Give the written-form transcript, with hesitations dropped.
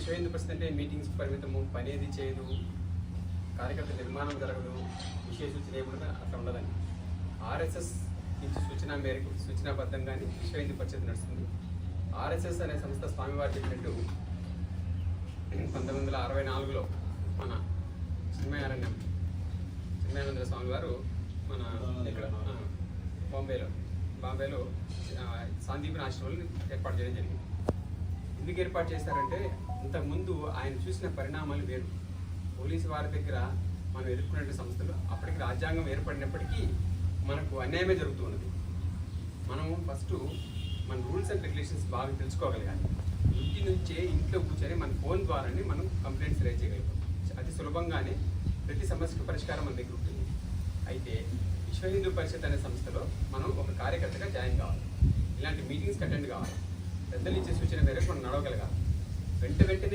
విశ్వ హిందూ పరిషత్ అంటే మీటింగ్స్ పరిమితము, పని ఏది చేయదు, కార్యకర్త నిర్మాణం జరగదు, విషయ సూచన ఏముండదు, అట్లా ఉండదండి. ఆర్ఎస్ఎస్ నుంచి సూచనాబద్ధంగానే విశ్వ హిందూ పరిషత్ నడుస్తుంది. ఆర్ఎస్ఎస్ అనే సంస్థ స్వామివారు చెప్పినట్టు 1964లో మన చిన్మయానంద స్వామి వారు మన ఇక్కడ బాంబేలో సాందీపని ఆశ్రమాలను ఏర్పాటు చేయడం జరిగింది. ఎందుకు ఏర్పాటు చేశారంటే ఇంతకుముందు ఆయన చూసిన పరిణామాలు వేరు. పోలీసు వారి దగ్గర మనం ఎదుర్కొనే సంస్థలు అప్పటికి రాజ్యాంగం ఏర్పడినప్పటికీ మనకు అన్యాయమే జరుగుతున్నది. మనం ఫస్ట్ మన రూల్స్ అండ్ రెగ్యులేషన్స్ బాగా తెలుసుకోగలగాలి. ఇంటి నుంచే ఇంట్లో కూర్చొని మన ఫోన్ ద్వారానే మనం కంప్లైంట్స్ రైజ్ చేయగలుగుతాం. అతి సులభంగానే ప్రతి సమస్యకు పరిష్కారం మన దగ్గర ఉంటుంది. అయితే విశ్వ హిందూ పరిషత్ అనే సంస్థలో మనం ఒక కార్యకర్తగా జాయిన్ కావాలి. ఇలాంటి మీటింగ్స్కి అటెండ్ కావాలి. పెద్దలు ఇచ్చే సూచన మేరకు మనం నడవగలగాలి. వెంటనే